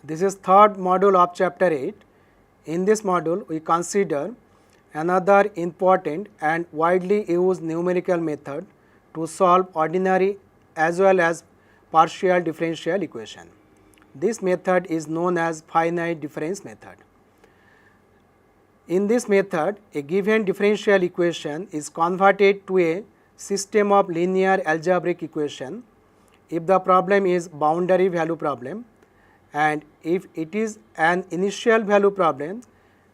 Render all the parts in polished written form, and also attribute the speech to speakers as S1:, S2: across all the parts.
S1: This is third module of chapter 8. In this module, we consider another important and widely used numerical method to solve ordinary as well as partial differential equation. This method is known as finite difference method. In this method, a given differential equation is converted to a system of linear algebraic equation if the problem is boundary value problem, and if it is an initial value problem,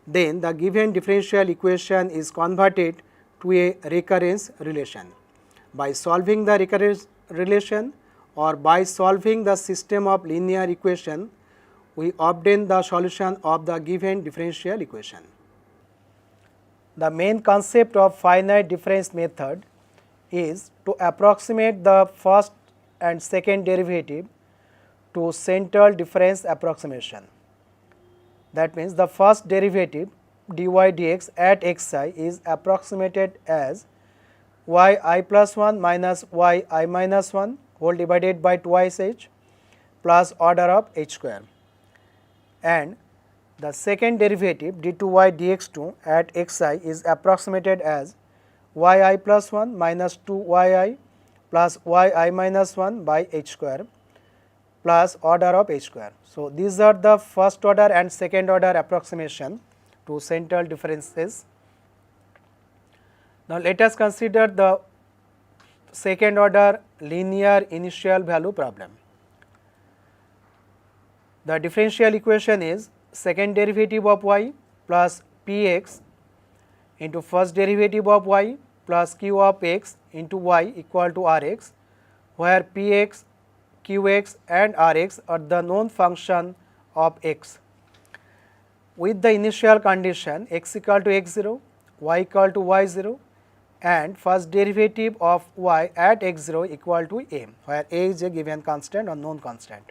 S1: then the given differential equation is converted to a recurrence relation. By solving the recurrence relation or by solving the system of linear equation, we obtain the solution of the given differential equation. The main concept of finite difference method is to approximate the first and second derivative to central difference approximation. That means the first derivative dy dx at xi is approximated as yi plus 1 minus yi minus 1 whole divided by twice h plus order of h square, and the second derivative d2y dx2 at xi is approximated as yi plus 1 minus 2yi plus yi minus 1 by h square plus order of h square. So, these are the first order and second order approximation to central differences. Now, let us consider the second order linear initial value problem. The differential equation is second derivative of y plus px into first derivative of y plus q of x into y equal to rx, where px, qx and rx are the known function of x. With the initial condition x equal to x0, y equal to y0 and first derivative of y at x0 equal to a, where a is a given constant or known constant.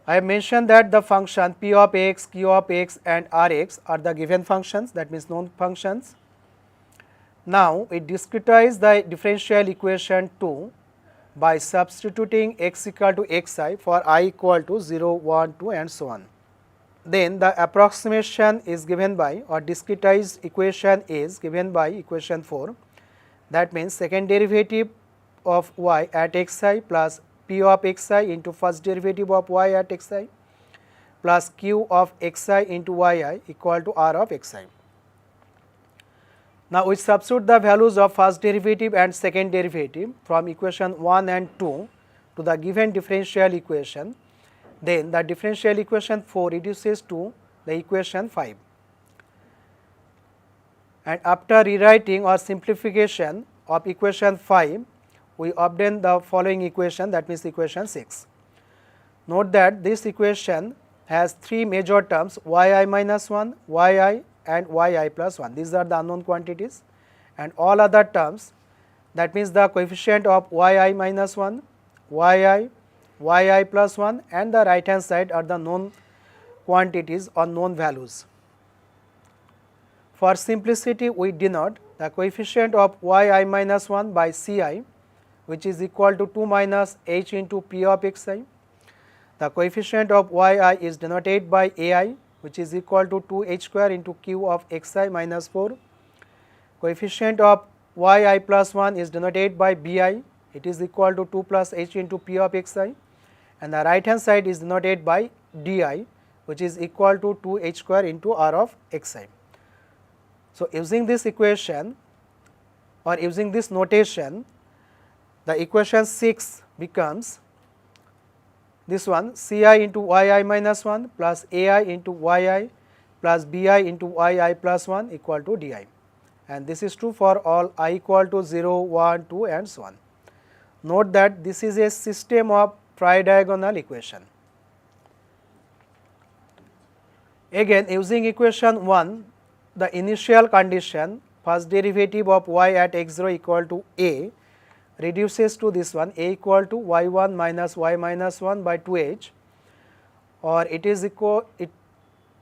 S1: I have mentioned that the function p of x, q of x and rx are the given functions, that means known functions. Now, we discretize the differential equation 2 by substituting x equal to xi for I equal to 0, 1, 2 and so on. Then the approximation is given by, or discretized equation is given by equation 4. That means second derivative of y at xi plus p of xi into first derivative of y at xi plus q of xi into yi equal to r of xi. Now, we substitute the values of first derivative and second derivative from equation 1 and 2 to the given differential equation. Then the differential equation 4 reduces to the equation 5. And after rewriting or simplification of equation 5, we obtain the following equation, that means equation 6. Note that this equation has three major terms, yi minus 1, yi and yi plus 1. These are the unknown quantities, and all other terms, that means the coefficient of yi minus 1, yi plus 1 and the right hand side are the known quantities or known values. For simplicity, we denote the coefficient of yi minus 1 by ci, which is equal to 2 minus h into p of xi. The coefficient of yi is denoted by ai, which is equal to 2h square into q of xi minus 4. Coefficient of yi plus 1 is denoted by bi, it is equal to 2 plus h into p of xi, and the right hand side is denoted by di, which is equal to 2h square into r of xi. So, using this equation or using this notation, the equation 6 becomes this one, ci into yi minus 1 plus ai into yi plus bi into yi plus 1 equal to di, and this is true for all I equal to 0, 1, 2 and so on. Note that this is a system of tridiagonal equation. Again, using equation 1, the initial condition first derivative of y at x0 equal to a reduces to this one, a equal to y1 minus y minus 1 by 2h, or it is equal, it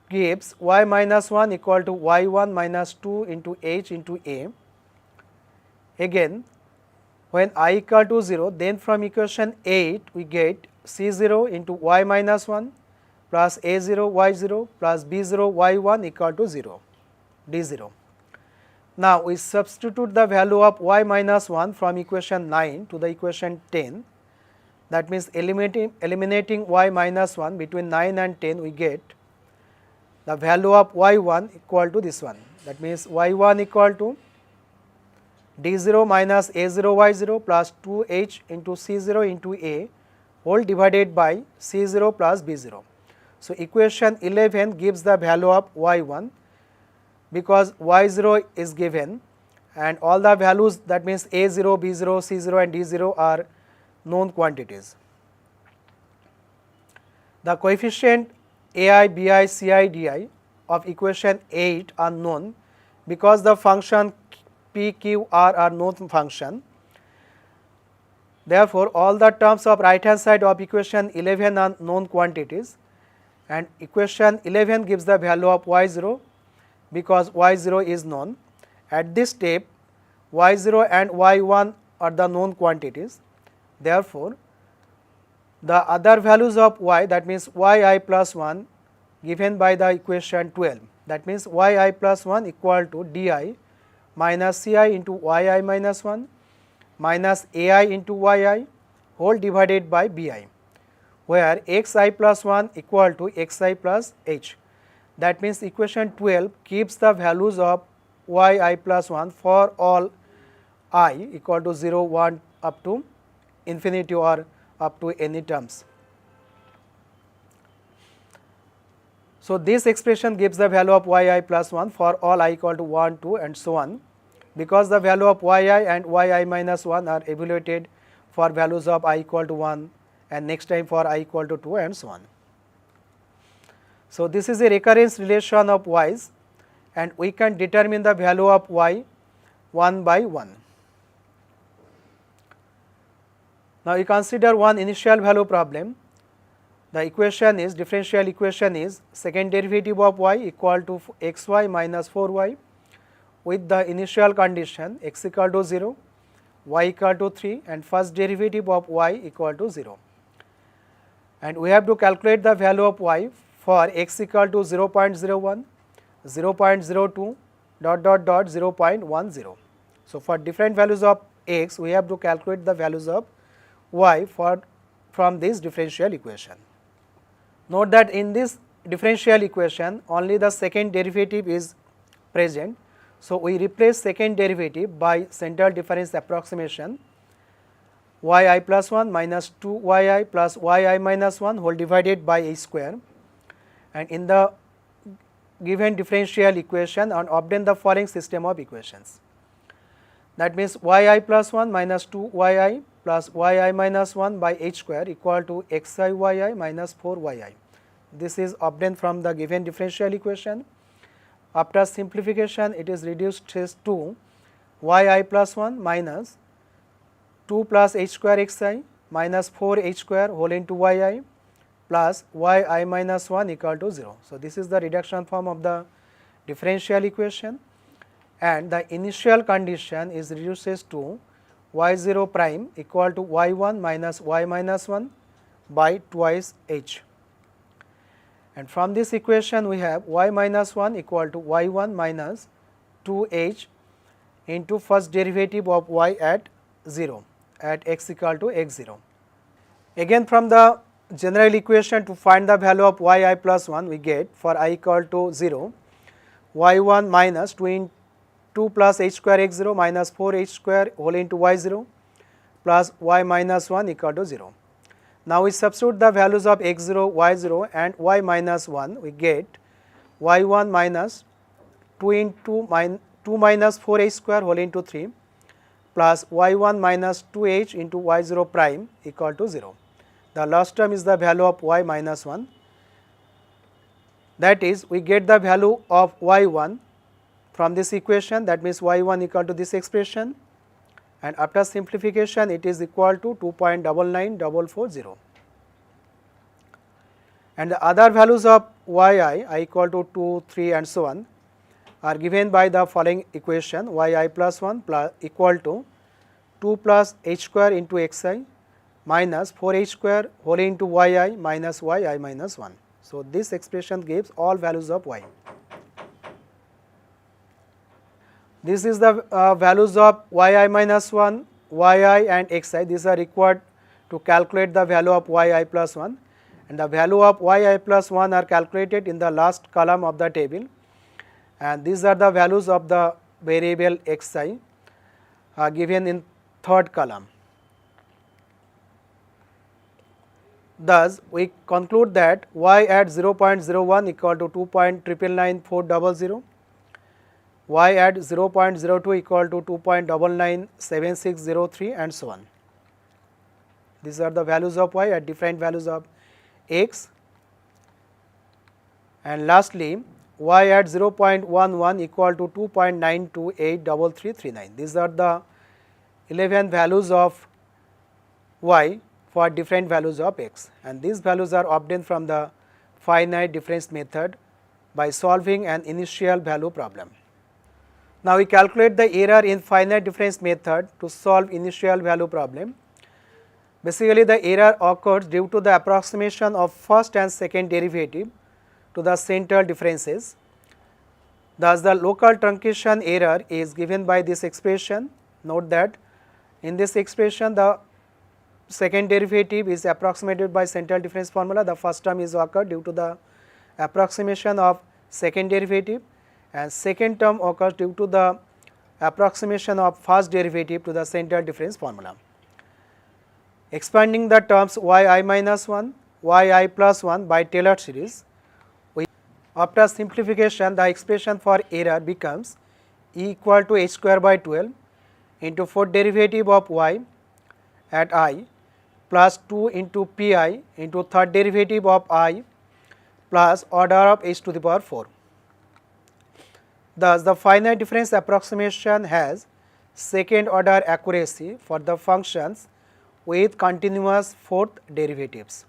S1: gives y minus 1 equal to y1 minus 2 into h into a. Again, when I equal to 0, then from equation 8 we get C0 into y minus 1 plus A0 y0 plus B0 y1 equal to 0, D0. Now we substitute the value of y minus 1 from equation 9 to the equation 10. That means eliminating y minus 1 between 9 and 10, we get the value of y1 equal to this one. That means y1 equal to D0 minus A0 y0 plus 2h into C0 into A whole divided by C0 plus B0. So equation 11 gives the value of y1 because y0 is given and all the values, that means A0, B0, C0 and D0 are known quantities. The coefficient AI, BI, CI, DI of equation 8 are known because the function P, Q, R are known function. Therefore, all the terms of right hand side of equation 11 are known quantities and equation 11 gives the value of y0 because y0 is known. At this step, y0 and y1 are the known quantities. Therefore, the other values of y, that means yi plus 1 given by the equation 12, that means yi plus 1 equal to di minus ci into yi minus 1 minus ai into yi whole divided by bi, where xi plus 1 equal to xi plus h. That means equation 12 keeps the values of yi plus 1 for all I equal to 0, 1 up to infinity or up to any terms. So this expression gives the value of yi plus 1 for all I equal to 1, 2 and so on, because the value of yi and yi minus 1 are evaluated for values of I equal to 1 and next time for I equal to 2 and so on. So this is a recurrence relation of y's and we can determine the value of y one by one. Now you consider one initial value problem. The equation is, differential equation is second derivative of y equal to xy minus 4y with the initial condition x equal to 0, y equal to 3 and first derivative of y equal to 0. And we have to calculate the value of y for x equal to 0.01, 0.02, dot dot dot 0.10. So for different values of x, we have to calculate the values of y from this differential equation. Note that in this differential equation only the second derivative is present. So we replace second derivative by central difference approximation, yi plus 1 minus 2 yi plus yi minus 1 whole divided by a square, and in the given differential equation and obtain the following system of equations. That means yi plus 1 minus 2 yi plus yi minus 1 by h square equal to xi yi minus 4 yi. This is obtained from the given differential equation. After simplification, it is reduced to yi plus 1 minus 2 plus h square xi minus 4 h square whole into yi plus yi minus 1 equal to 0. So this is the reduction form of the differential equation, and the initial condition is reduces to y0 prime equal to y1 minus y minus 1 by twice h. And from this equation we have y minus 1 equal to y1 minus 2h into first derivative of y at 0 at x equal to x0. Again from the general equation to find the value of yi plus 1, we get for I equal to 0 y1 minus 2 plus h square x0 minus 4 h square whole into y0 plus y minus 1 equal to 0. Now we substitute the values of x0, y0 and y minus 1, we get y1 minus 2 into 2 minus 4h square whole into 3 plus y1 minus 2h into y0 prime equal to 0. The last term is the value of y minus 1. That is, we get the value of y1 from this equation, that means y1 equal to this expression, and after simplification it is equal to 2.99440. And the other values of yi, I equal to 2, 3 and so on, are given by the following equation: yi plus 1 plus equal to 2 plus h square into xi minus 4h square whole into yi minus yi minus 1. So, this expression gives all values of y. This is the values of yi minus 1, yi and xi. These are required to calculate the value of yi plus 1, and the value of yi plus 1 are calculated in the last column of the table, and these are the values of the variable xi given in third column. Thus, we conclude that y at 0.01 equal to 2.9999400, y at 0.02 equal to 2.997603 and so on. These are the values of y at different values of x. And lastly, y at 0.11 equal to 2.9283339. These are the 11 values of y for different values of x, and these values are obtained from the finite difference method by solving an initial value problem. Now, we calculate the error in finite difference method to solve initial value problem. Basically, the error occurs due to the approximation of first and second derivative to the central differences. Thus, the local truncation error is given by this expression. Note that in this expression the second derivative is approximated by central difference formula. The first term is occurred due to the approximation of second derivative, and second term occurs due to the approximation of first derivative to the central difference formula. Expanding the terms yi minus 1, yi plus 1 by Taylor series, after simplification the expression for error becomes e equal to h square by 12 into fourth derivative of y at I plus 2 into pi into third derivative of I plus order of h to the power 4. Thus, the finite difference approximation has second order accuracy for the functions with continuous fourth derivatives.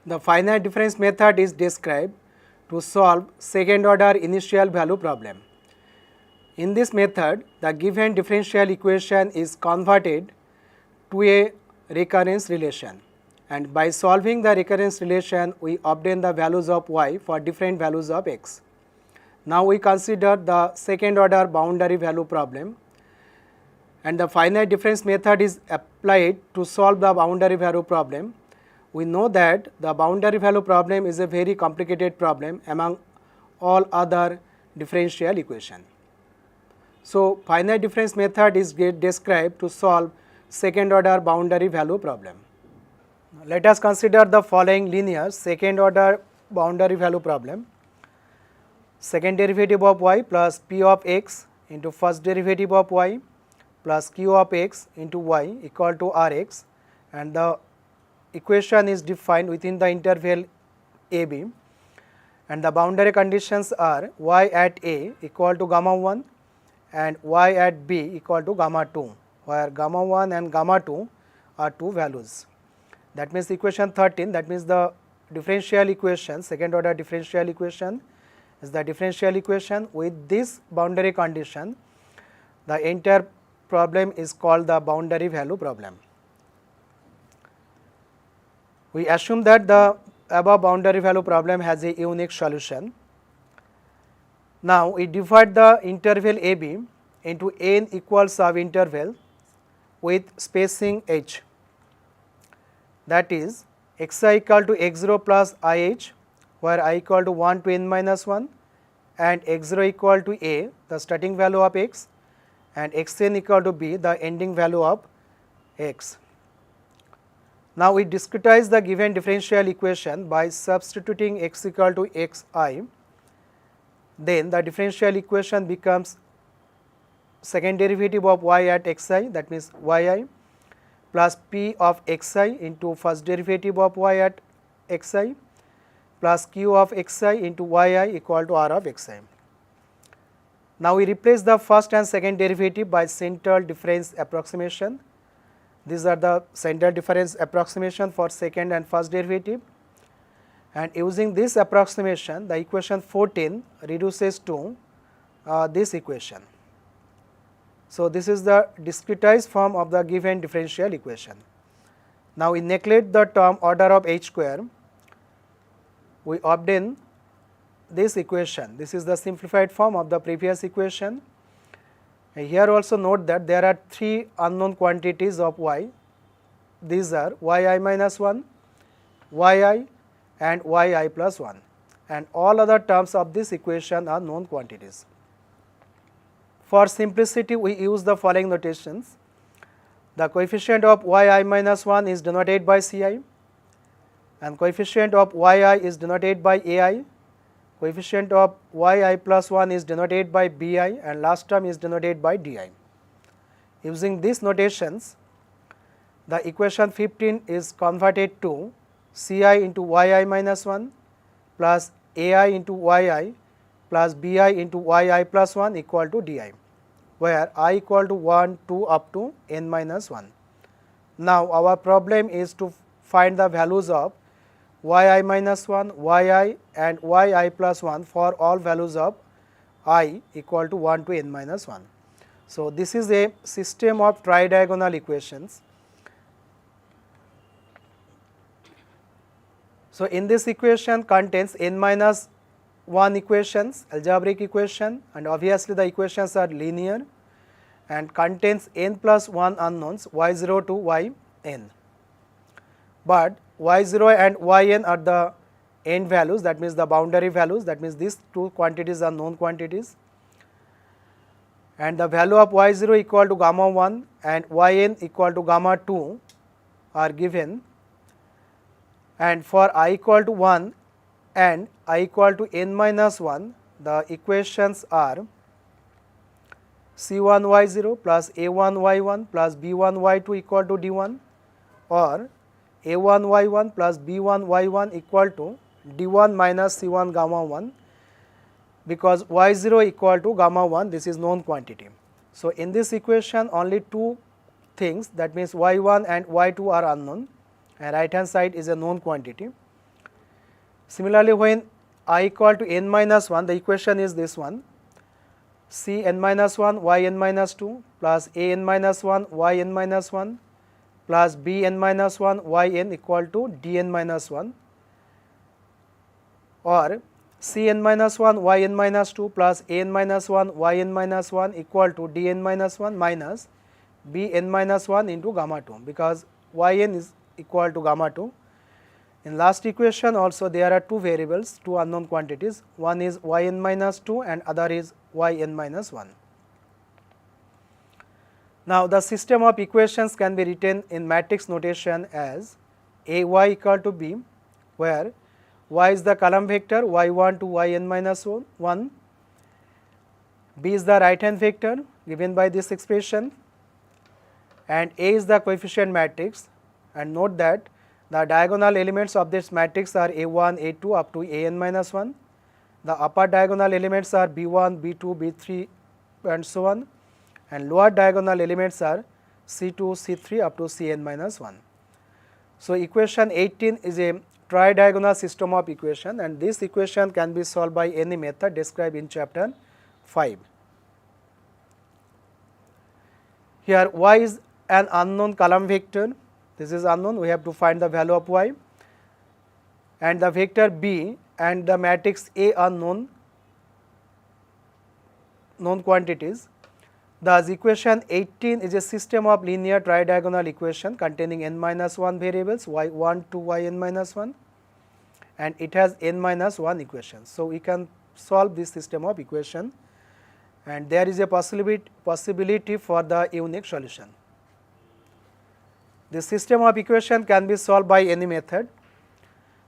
S1: The finite difference method is described to solve second order initial value problem. In this method, the given differential equation is converted to a recurrence relation, and by solving the recurrence relation we obtain the values of y for different values of x. Now, we consider the second order boundary value problem, and the finite difference method is applied to solve the boundary value problem. We know that the boundary value problem is a very complicated problem among all other differential equation. So, finite difference method is described to solve second order boundary value problem. Let us consider the following linear second order boundary value problem. Second derivative of y plus p of x into first derivative of y plus q of x into y equal to rx, and the equation is defined within the interval ab, and the boundary conditions are y at a equal to gamma 1 and y at b equal to gamma 2, where gamma 1 and gamma 2 are two values. That means equation 13, that means the differential equation, second order differential equation is the differential equation with this boundary condition. The entire problem is called the boundary value problem. We assume that the above boundary value problem has a unique solution. Now, we divide the interval AB into n equal subintervals with spacing h, that is xi equal to x0 plus ih, where I equal to 1 to n minus 1, and x0 equal to a, the starting value of x, and xn equal to b, the ending value of x. Now, we discretize the given differential equation by substituting x equal to xi. Then the differential equation becomes second derivative of y at xi, that means yi, plus p of xi into first derivative of y at xi plus q of xi into yi equal to r of xi. Now, we replace the first and second derivative by central difference approximation. These are the central difference approximation for second and first derivative, and using this approximation the equation 14 reduces to this equation. So, this is the discretized form of the given differential equation. Now we neglect the term order of h square, we obtain this equation. This is the simplified form of the previous equation. And here also note that there are three unknown quantities of y. These are yi minus 1, yi and yi plus 1, and all other terms of this equation are known quantities. For simplicity, we use the following notations. The coefficient of yi minus 1 is denoted by ci, and coefficient of yi is denoted by ai, coefficient of yi plus 1 is denoted by bi, and last term is denoted by di. Using these notations, the equation 15 is converted to ci into yi minus 1 plus ai into yi plus bi into yi plus 1 equal to di, where I equal to 1, 2 up to n minus 1. Now our problem is to find the values of yi minus 1, yi and yi plus 1 for all values of I equal to 1 to n minus 1. So this is a system of tridiagonal equations. So in this equation contains n minus 1 equations, algebraic equation, and obviously the equations are linear, and contains n plus 1 unknowns y0 to yn. But y0 and yn are the end values, that means the boundary values, that means these two quantities are known quantities, and the value of y0 equal to gamma 1 and yn equal to gamma 2 are given, and for I equal to 1 and I equal to n minus 1, the equations are c1 y0 plus a1 y1 plus b1 y2 equal to d1, or a1 y1 plus b1 y1 equal to d1 minus c1 gamma 1, because y0 equal to gamma 1, this is known quantity. So in this equation only two things, that means y1 and y2 are unknown, and right hand side is a known quantity. Similarly, when I equal to n minus 1, the equation is this one, c n minus 1 y n minus 2 plus a n minus 1 y n minus 1 plus b n minus 1 y n equal to d n minus 1, or c n minus 1 y n minus 2 plus a n minus 1 y n minus 1 equal to d n minus 1 minus b n minus 1 into gamma 2, because y n is equal to gamma 2. In last equation also there are two variables, two unknown quantities, one is yn minus 2 and other is yn minus 1. Now the system of equations can be written in matrix notation as ay equal to b, where y is the column vector y1 to yn minus 1, b is the right hand vector given by this expression, and a is the coefficient matrix, and note that the diagonal elements of this matrix are a1, a2 up to an minus 1. The upper diagonal elements are b1, b2, b3 and so on, and lower diagonal elements are c2, c3 up to cn minus 1. So equation 18 is a tridiagonal system of equation, and this equation can be solved by any method described in chapter 5. Here y is an unknown column vector. This is unknown, we have to find the value of y, and the vector b and the matrix A are known quantities. Thus equation 18 is a system of linear tridiagonal equation containing n minus 1 variables y1 to yn minus 1, and it has n minus 1 equations. So we can solve this system of equation, and there is a possibility for the unique solution. This system of equation can be solved by any method.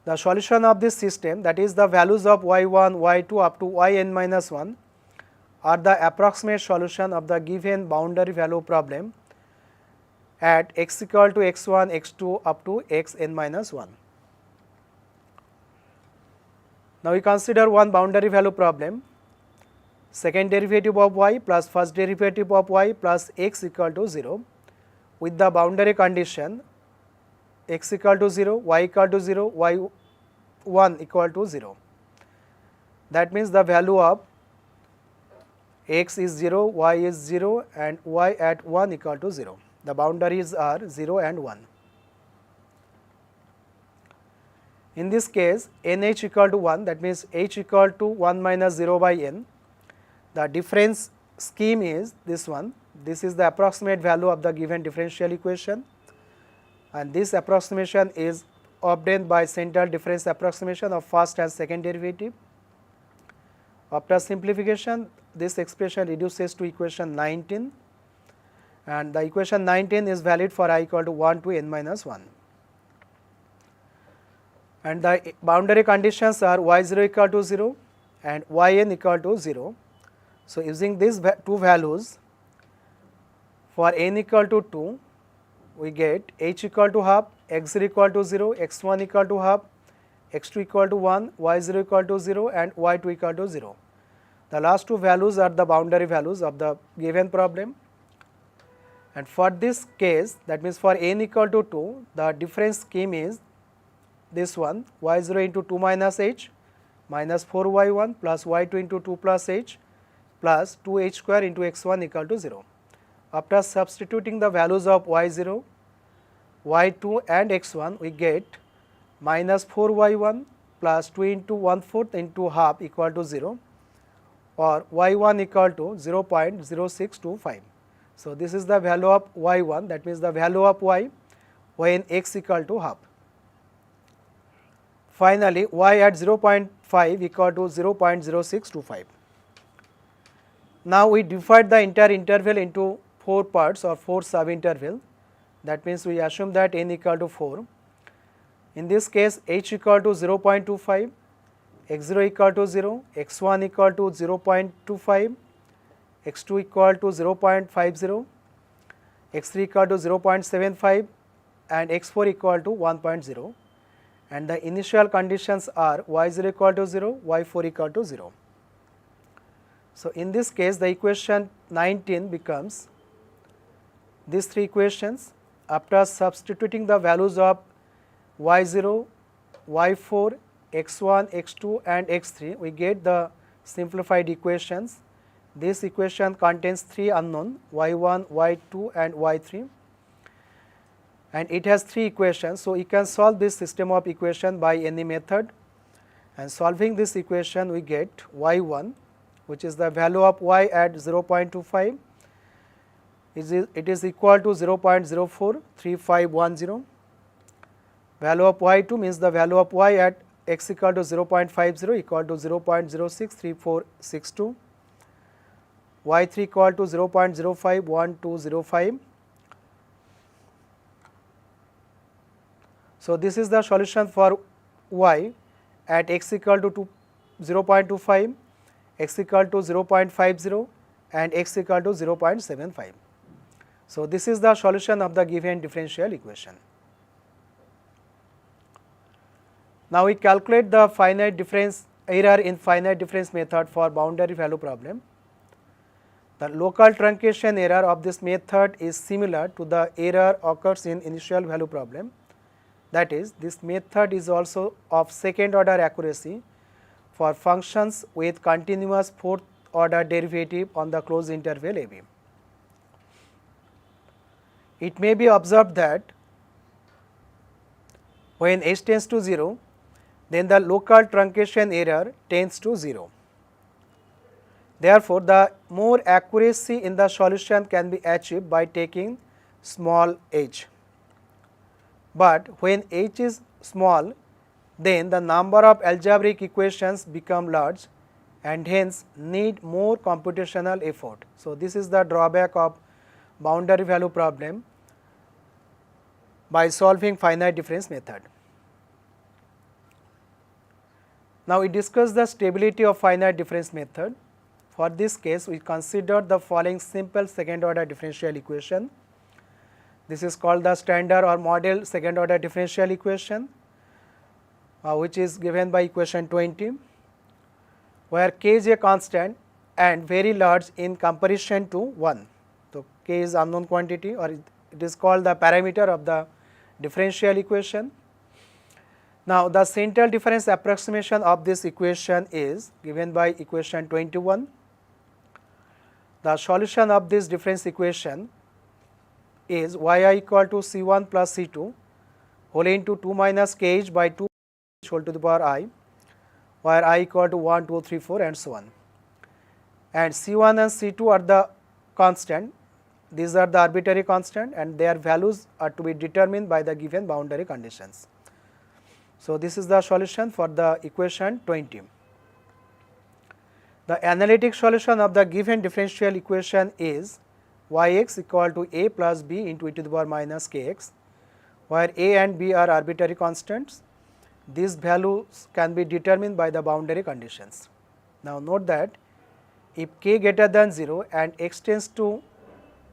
S1: The solution of this system, that is the values of y1, y2 up to yn minus 1, are the approximate solution of the given boundary value problem at x equal to x1, x2 up to xn minus 1. Now we consider one boundary value problem, second derivative of y plus first derivative of y plus x equal to 0, with the boundary condition x equal to 0, y equal to 0, y1 equal to 0. That means the value of x is 0, y is 0 and y at 1 equal to 0. The boundaries are 0 and 1. In this case, nh equal to 1, that means h equal to 1 minus 0 by n. The difference scheme is this one. This is the approximate value of the given differential equation, and this approximation is obtained by central difference approximation of first and second derivative. After simplification, this expression reduces to equation 19, and the equation 19 is valid for I equal to 1 to n minus 1. And the boundary conditions are y0 equal to 0 and yn equal to 0. So, using these two values, for n equal to 2, we get h equal to half, x0 equal to 0, x1 equal to half, x2 equal to 1, y0 equal to 0 and y2 equal to 0. The last two values are the boundary values of the given problem. And for this case, that means for n equal to 2, the difference scheme is this one, y0 into 2 minus h minus 4y1 plus y2 into 2 plus h plus 2h square into x1 equal to 0. After substituting the values of y0, y2 and x1, we get minus 4y1 plus 2 into 1/4 into half equal to 0, or y1 equal to 0.0625. So, this is the value of y1, that means the value of y when x equal to half. Finally, y at 0.5 equal to 0.0625. Now, we divide the entire interval into 4 parts or 4 sub-interval. That means, we assume that n equal to 4. In this case, h equal to 0.25, x0 equal to 0, x1 equal to 0.25, x2 equal to 0.50, x3 equal to 0.75 and x4 equal to 1.0, and the initial conditions are y0 equal to 0, y4 equal to 0. So, in this case, the equation 19 becomes these three equations. After substituting the values of y0, y4, x1, x2 and x3, we get the simplified equations. This equation contains 3 unknown, y1, y2 and y3, and it has 3 equations. So, you can solve this system of equation by any method, and solving this equation we get y1, which is the value of y at 0.25, it is equal to 0.043510. Value of y2 means the value of y at x equal to 0.50 equal to 0.063462, y3 equal to 0.051205. So, this is the solution for y at x equal to 0.25, x equal to 0.50 and x equal to 0.75. So, this is the solution of the given differential equation. Now, we calculate the finite difference error in finite difference method for boundary value problem. The local truncation error of this method is similar to the error occurs in initial value problem. That is, this method is also of second order accuracy for functions with continuous fourth order derivative on the closed interval a b. It may be observed that when h tends to 0, then the local truncation error tends to 0. Therefore, the more accuracy in the solution can be achieved by taking small h. But when h is small, then the number of algebraic equations become large and hence need more computational effort. So, this is the drawback of boundary value problem by solving finite difference method. Now, we discuss the stability of finite difference method. For this case, we consider the following simple second order differential equation. This is called the standard or model second order differential equation, which is given by equation 20, where k is a constant and very large in comparison to 1. So, k is unknown quantity, or it is called the parameter of the differential equation. Now, the central difference approximation of this equation is given by equation 21. The solution of this difference equation is yi equal to c1 plus c2 whole into 2 minus kh by 2 whole to the power I, where I equal to 1, 2, 3, 4 and so on. And C1 and C2 are the constant. These are the arbitrary constant and their values are to be determined by the given boundary conditions. So, this is the solution for the equation 20. The analytic solution of the given differential equation is yx equal to a plus b into e to the power minus kx, where a and b are arbitrary constants. These values can be determined by the boundary conditions. Now, note that if k greater than 0 and x tends to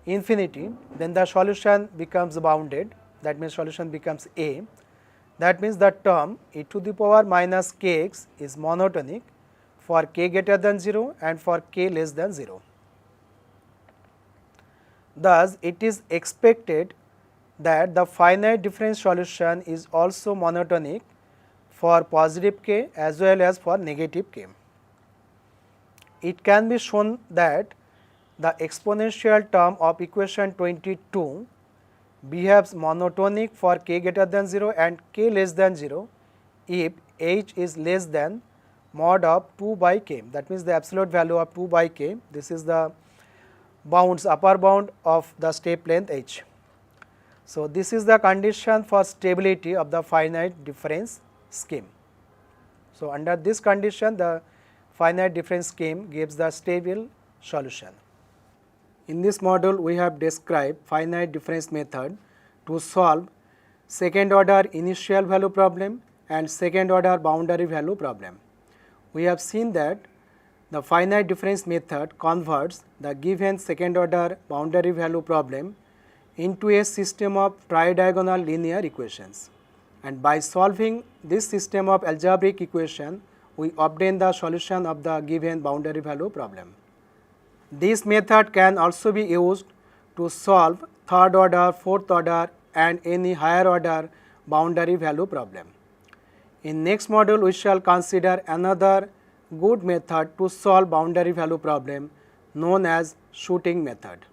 S1: infinity, then the solution becomes bounded, that means solution becomes a. That means the term e to the power minus kx is monotonic for k greater than 0 and for k less than 0. Thus, it is expected that the finite difference solution is also monotonic for positive k as well as for negative k. It can be shown that the exponential term of equation 22 behaves monotonic for k greater than 0 and k less than 0 if h is less than mod of 2 by k, that means the absolute value of 2 by k. This is the bounds, upper bound of the step length h. So, this is the condition for stability of the finite difference scheme. So, under this condition the finite difference scheme gives the stable solution. In this module we have described finite difference method to solve second order initial value problem and second order boundary value problem. We have seen that the finite difference method converts the given second order boundary value problem into a system of tridiagonal linear equations, and by solving this system of algebraic equation we obtain the solution of the given boundary value problem. This method can also be used to solve third order, fourth order and any higher order boundary value problem. In next module we shall consider another good method to solve boundary value problem known as shooting method.